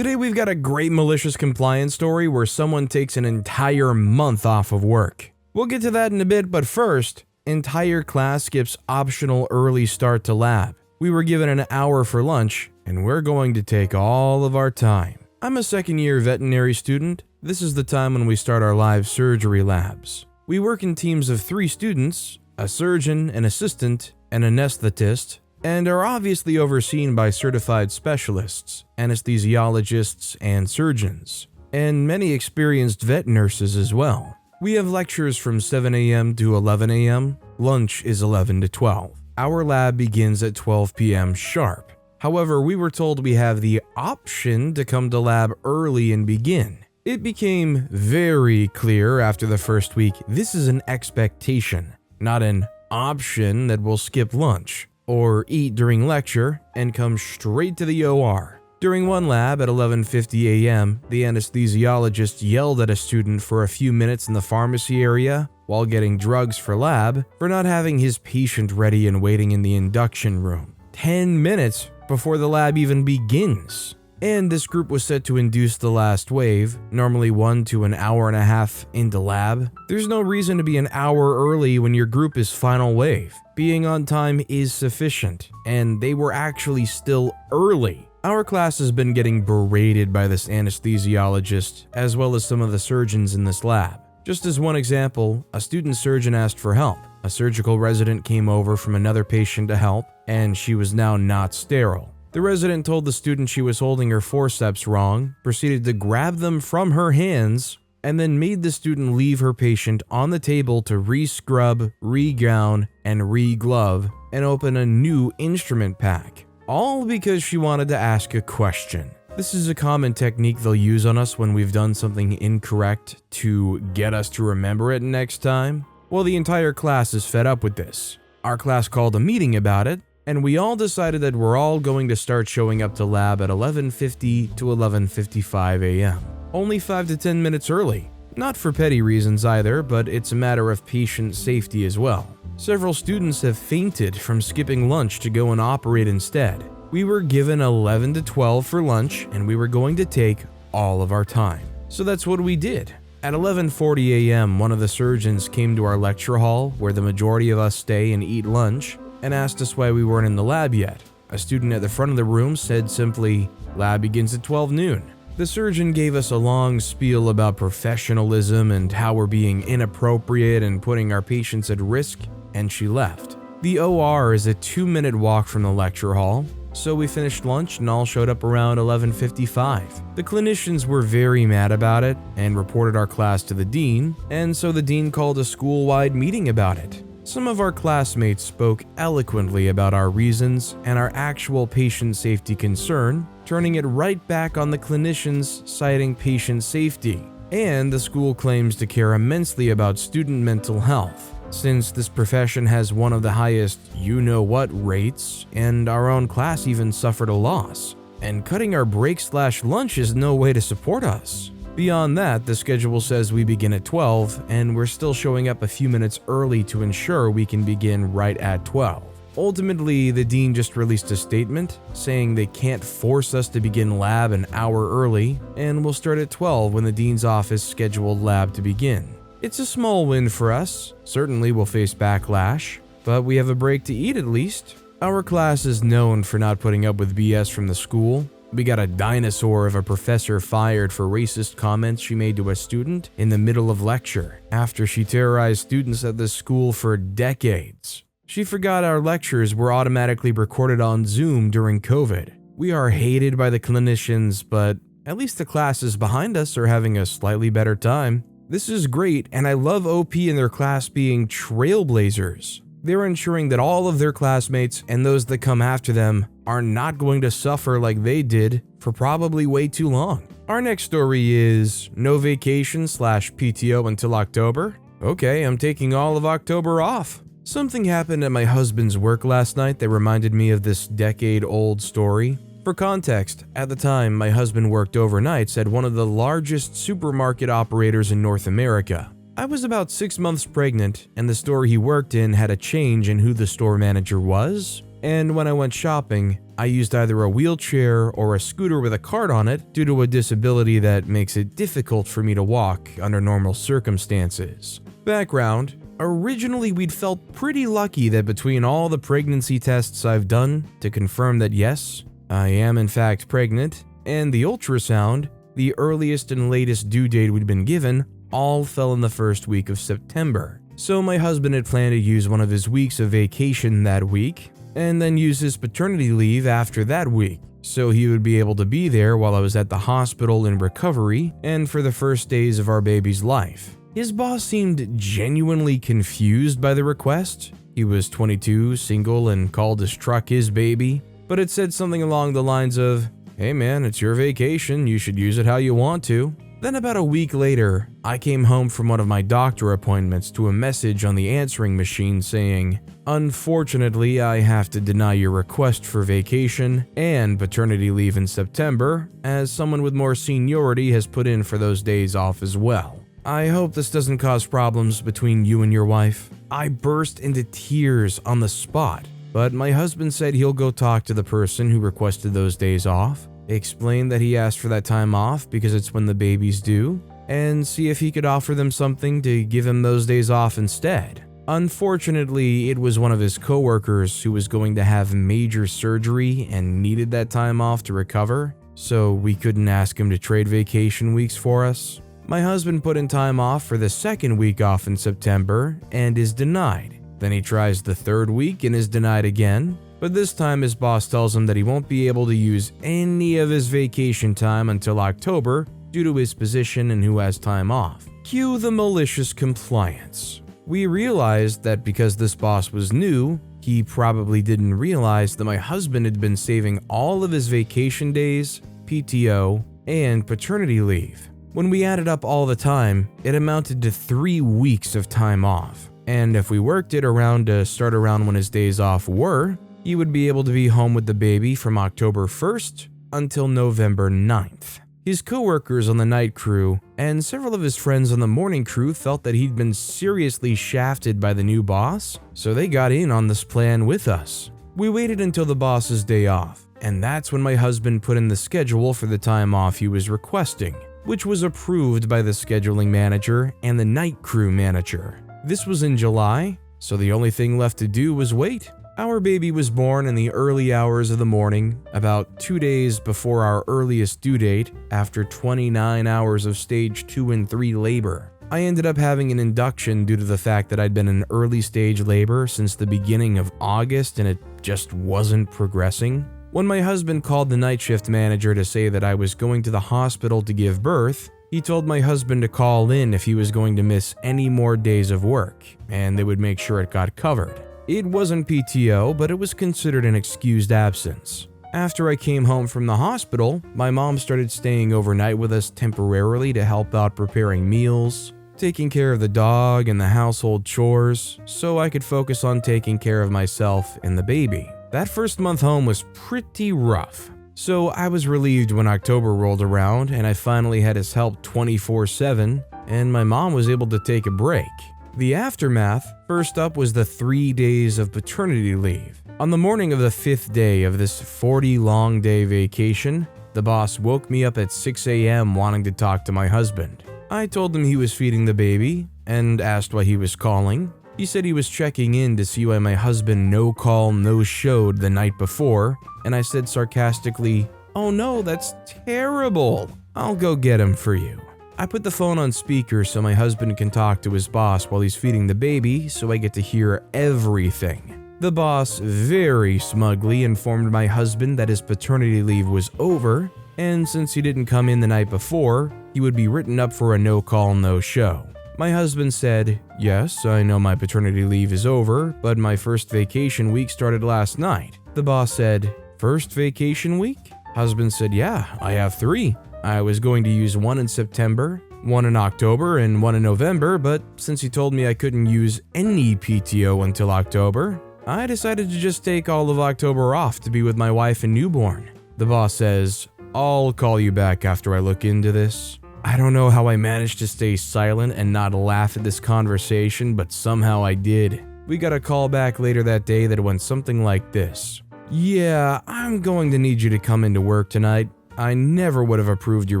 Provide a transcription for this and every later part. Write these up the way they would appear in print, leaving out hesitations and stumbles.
Today we've got a great malicious compliance story where someone takes an entire month off of work. We'll get to that in a bit, but first, entire class skips optional early start to lab. We were given an hour for lunch, and we're going to take all of our time. I'm a second-year veterinary student. This is the time when we start our live surgery labs. We work in teams of 3 students, a surgeon, an assistant, and an anesthetist, and are obviously overseen by certified specialists, anesthesiologists, and surgeons, and many experienced vet nurses as well. We have lectures from 7 a.m. to 11 a.m. Lunch is 11 to 12. Our lab begins at 12 p.m. sharp. However, we were told we have the option to come to lab early and begin. It became very clear after the first week this is an expectation, not an option that we'll skip lunch or eat during lecture and come straight to the OR. During one lab at 11:50 a.m., the anesthesiologist yelled at a student for a few minutes in the pharmacy area while getting drugs for lab for not having his patient ready and waiting in the induction room. 10 minutes before the lab even begins. And this group was set to induce the last wave, normally 1 to an hour and a half into lab. There's no reason to be an hour early when your group is final wave. Being on time is sufficient, and they were actually still early. Our class has been getting berated by this anesthesiologist, as well as some of the surgeons in this lab. Just as one example, a student surgeon asked for help. A surgical resident came over from another patient to help, and she was now not sterile. The resident told the student she was holding her forceps wrong, proceeded to grab them from her hands, and then made the student leave her patient on the table to re-scrub, re-gown, and re-glove, and open a new instrument pack. All because she wanted to ask a question. This is a common technique they'll use on us when we've done something incorrect to get us to remember it next time. Well, the entire class is fed up with this. Our class called a meeting about it, and we all decided that we're all going to start showing up to lab at 11:50 to 11:55 a.m. Only 5 to 10 minutes early. Not for petty reasons either, but it's a matter of patient safety as well. Several students have fainted from skipping lunch to go and operate instead. We were given 11 to 12 for lunch, and we were going to take all of our time. So that's what we did. At 11:40 a.m., one of the surgeons came to our lecture hall, where the majority of us stay and eat lunch, and asked us why we weren't in the lab yet. A student at the front of the room said simply, "Lab begins at 12 noon. The surgeon gave us a long spiel about professionalism and how we're being inappropriate and putting our patients at risk, and she left. The OR is a 2-minute walk from the lecture hall, so we finished lunch and all showed up around 11:55. The clinicians were very mad about it and reported our class to the dean, and so the dean called a school-wide meeting about it. Some of our classmates spoke eloquently about our reasons and our actual patient safety concern, turning it right back on the clinicians, citing patient safety. And the school claims to care immensely about student mental health, since this profession has one of the highest you-know-what rates, and our own class even suffered a loss. And cutting our break/lunch is no way to support us. Beyond that, the schedule says we begin at 12, and we're still showing up a few minutes early to ensure we can begin right at 12. Ultimately, the dean just released a statement saying they can't force us to begin lab an hour early, and we'll start at 12 when the dean's office scheduled lab to begin. It's a small win for us. Certainly we'll face backlash, but we have a break to eat at least. Our class is known for not putting up with BS from the school. We got a dinosaur of a professor fired for racist comments she made to a student in the middle of lecture after she terrorized students at this school for decades. She forgot our lectures were automatically recorded on Zoom during COVID. We are hated by the clinicians, but at least the classes behind us are having a slightly better time. This is great, and I love OP and their class being trailblazers. They're ensuring that all of their classmates and those that come after them are not going to suffer like they did for probably way too long. Our next story is no vacation/PTO until October. Okay, I'm taking all of October off. Something happened at my husband's work last night that reminded me of this decade-old story. For context, at the time my husband worked overnights at one of the largest supermarket operators in North America. I was about 6 months pregnant, and the store he worked in had a change in who the store manager was, and when I went shopping, I used either a wheelchair or a scooter with a cart on it due to a disability that makes it difficult for me to walk under normal circumstances. Background: originally, we'd felt pretty lucky that between all the pregnancy tests I've done to confirm that yes, I am in fact pregnant, and the ultrasound, the earliest and latest due date we'd been given, all fell in the first week of September. So my husband had planned to use one of his weeks of vacation that week, and then use his paternity leave after that week, so he would be able to be there while I was at the hospital in recovery and for the first days of our baby's life. His boss seemed genuinely confused by the request. He was 22, single, and called his truck his baby, but it said something along the lines of, "Hey man, it's your vacation, you should use it how you want to." Then about a week later, I came home from one of my doctor appointments to a message on the answering machine saying, "Unfortunately, I have to deny your request for vacation and paternity leave in September, as someone with more seniority has put in for those days off as well. I hope this doesn't cause problems between you and your wife." I burst into tears on the spot, but my husband said he'll go talk to the person who requested those days off, explain that he asked for that time off because it's when the baby's due, and see if he could offer them something to give him those days off instead. Unfortunately, it was one of his coworkers who was going to have major surgery and needed that time off to recover, so we couldn't ask him to trade vacation weeks for us. My husband put in time off for the second week off in September and is denied. Then he tries the third week and is denied again, but this time his boss tells him that he won't be able to use any of his vacation time until October due to his position and who has time off. Cue the malicious compliance. We realized that because this boss was new, he probably didn't realize that my husband had been saving all of his vacation days, PTO, and paternity leave. When we added up all the time, it amounted to 3 weeks of time off. And if we worked it around to start around when his days off were, he would be able to be home with the baby from October 1st until November 9th. His coworkers on the night crew and several of his friends on the morning crew felt that he'd been seriously shafted by the new boss, so they got in on this plan with us. We waited until the boss's day off, and that's when my husband put in the schedule for the time off he was requesting, which was approved by the scheduling manager and the night crew manager. This was in July, so the only thing left to do was wait. Our baby was born in the early hours of the morning, about 2 days before our earliest due date, after 29 hours of stage 2 and 3 labor. I ended up having an induction due to the fact that I'd been in early stage labor since the beginning of August and it just wasn't progressing. When my husband called the night shift manager to say that I was going to the hospital to give birth, he told my husband to call in if he was going to miss any more days of work, and they would make sure it got covered. It wasn't PTO, but it was considered an excused absence. After I came home from the hospital, my mom started staying overnight with us temporarily to help out preparing meals, taking care of the dog and the household chores, so I could focus on taking care of myself and the baby. That first month home was pretty rough, so I was relieved when October rolled around and I finally had his help 24/7, and my mom was able to take a break. The aftermath, first up, was the 3 days of paternity leave. On the morning of the 5th day of this 40-long-day vacation, the boss woke me up at 6 a.m. wanting to talk to my husband. I told him he was feeding the baby and asked why he was calling. He said he was checking in to see why my husband no-call, no-showed the night before, and I said sarcastically, "Oh no, that's terrible. I'll go get him for you." I put the phone on speaker so my husband can talk to his boss while he's feeding the baby, so I get to hear everything. The boss very smugly informed my husband that his paternity leave was over, and since he didn't come in the night before, he would be written up for a no-call, no-show. My husband said, "Yes, I know my paternity leave is over, but my first vacation week started last night." The boss said, "First vacation week?" Husband said, "Yeah, I have 3. I was going to use 1 in September, 1 in October, and 1 in November, but since he told me I couldn't use any PTO until October, I decided to just take all of October off to be with my wife and newborn." The boss says, "I'll call you back after I look into this." I don't know how I managed to stay silent and not laugh at this conversation, but somehow I did. We got a call back later that day that went something like this. Yeah, I'm going to need you to come into work tonight. I never would have approved your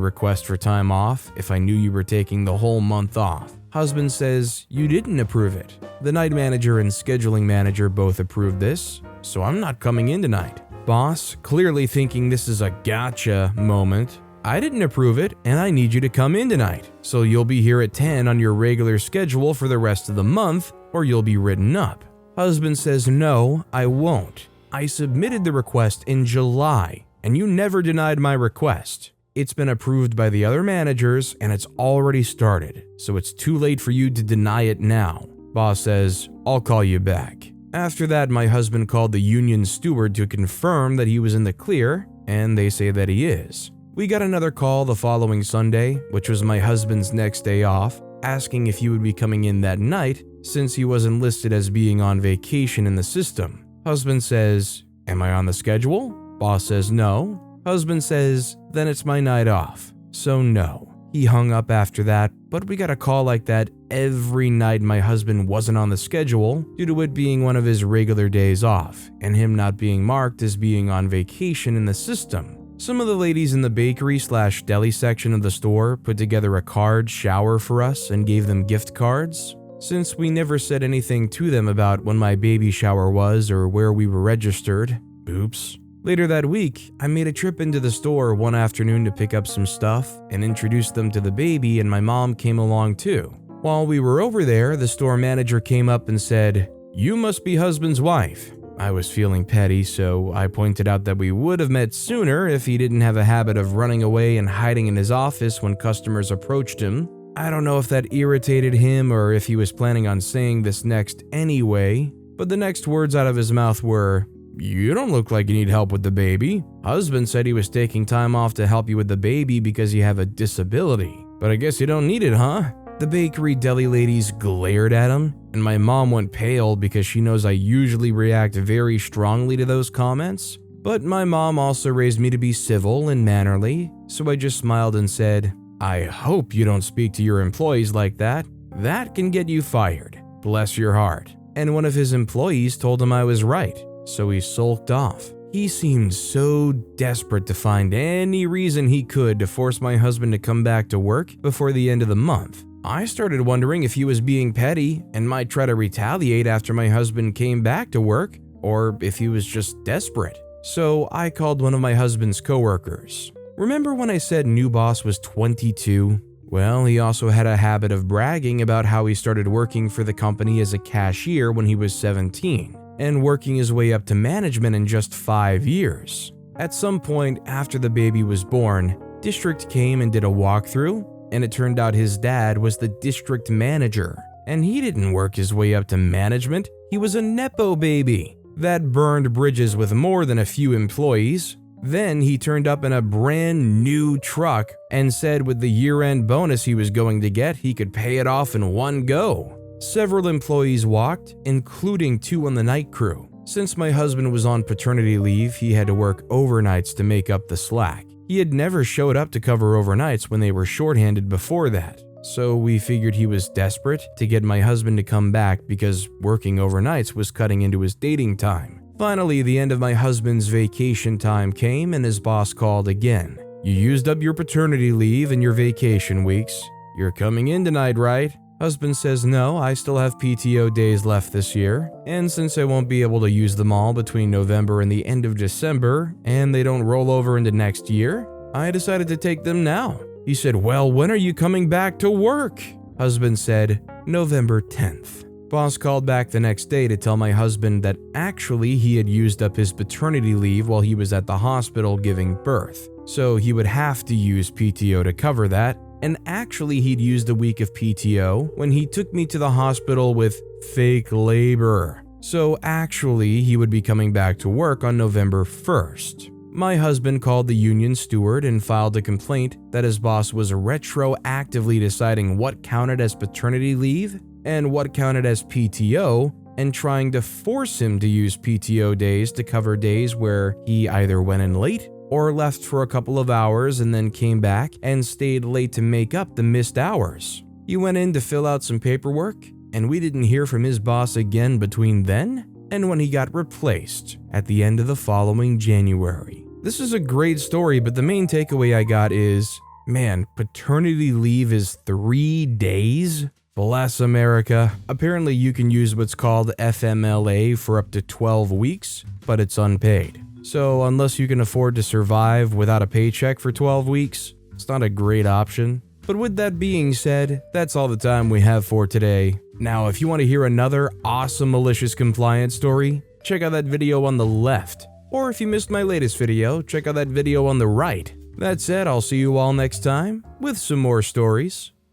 request for time off if I knew you were taking the whole month off. Husband says you didn't approve it. The night manager and scheduling manager both approved this, so I'm not coming in tonight. Boss, clearly thinking this is a gotcha moment. I didn't approve it, and I need you to come in tonight, so you'll be here at 10 on your regular schedule for the rest of the month, or you'll be written up. Husband says no, I won't. I submitted the request in July, and you never denied my request. It's been approved by the other managers, and it's already started, so it's too late for you to deny it now. Boss says, I'll call you back. After that, my husband called the union steward to confirm that he was in the clear, and they say that he is. We got another call the following Sunday, which was my husband's next day off, asking if he would be coming in that night since he wasn't listed as being on vacation in the system. Husband says, am I on the schedule? Boss says no. Husband says, then it's my night off. So no. He hung up after that, but we got a call like that every night my husband wasn't on the schedule due to it being one of his regular days off and him not being marked as being on vacation in the system. Some of the ladies in the bakery/deli section of the store put together a card shower for us and gave them gift cards. Since we never said anything to them about when my baby shower was or where we were registered, oops. Later that week, I made a trip into the store one afternoon to pick up some stuff and introduce them to the baby, and my mom came along too. While we were over there, the store manager came up and said, "You must be husband's wife." I was feeling petty, so I pointed out that we would have met sooner if he didn't have a habit of running away and hiding in his office when customers approached him. I don't know if that irritated him or if he was planning on saying this next anyway, but the next words out of his mouth were, "You don't look like you need help with the baby. Husband said he was taking time off to help you with the baby because you have a disability, but I guess you don't need it, huh?" The bakery deli ladies glared at him, and my mom went pale because she knows I usually react very strongly to those comments. But my mom also raised me to be civil and mannerly, so I just smiled and said, "I hope you don't speak to your employees like that. That can get you fired. Bless your heart." And one of his employees told him I was right, so he sulked off. He seemed so desperate to find any reason he could to force my husband to come back to work before the end of the month. I started wondering if he was being petty and might try to retaliate after my husband came back to work, or if he was just desperate. So I called one of my husband's coworkers. Remember when I said new boss was 22? Well, he also had a habit of bragging about how he started working for the company as a cashier when he was 17, and working his way up to management in just 5 years. At some point after the baby was born, district came and did a walkthrough, and it turned out his dad was the district manager, and he didn't work his way up to management. He was a nepo baby that burned bridges with more than a few employees. Then he turned up in a brand new truck and said with the year-end bonus he was going to get, he could pay it off in one go. Several employees walked, including 2 on the night crew. Since my husband was on paternity leave, he had to work overnights to make up the slack. He had never showed up to cover overnights when they were shorthanded before that, so we figured he was desperate to get my husband to come back because working overnights was cutting into his dating time. Finally, the end of my husband's vacation time came and his boss called again. "You used up your paternity leave and your vacation weeks. You're coming in tonight, right?" Husband says, "No, I still have PTO days left this year, and since I won't be able to use them all between November and the end of December, and they don't roll over into next year, I decided to take them now." He said, "Well, when are you coming back to work?" Husband said, "November 10th. Boss called back the next day to tell my husband that actually he had used up his paternity leave while he was at the hospital giving birth, so he would have to use PTO to cover that. And actually he'd used a week of PTO when he took me to the hospital with fake labor. So actually he would be coming back to work on November 1st. My husband called the union steward and filed a complaint that his boss was retroactively deciding what counted as paternity leave and what counted as PTO, and trying to force him to use PTO days to cover days where he either went in late or left for a couple of hours and then came back and stayed late to make up the missed hours. He went in to fill out some paperwork, and we didn't hear from his boss again between then and when he got replaced at the end of the following January. This is a great story, but the main takeaway I got is, man, paternity leave is 3 days? Bless America. Apparently you can use what's called FMLA for up to 12 weeks, but it's unpaid. So unless you can afford to survive without a paycheck for 12 weeks, it's not a great option. But with that being said, that's all the time we have for today. Now, if you want to hear another awesome malicious compliance story, check out that video on the left. Or if you missed my latest video, check out that video on the right. That said, I'll see you all next time with some more stories.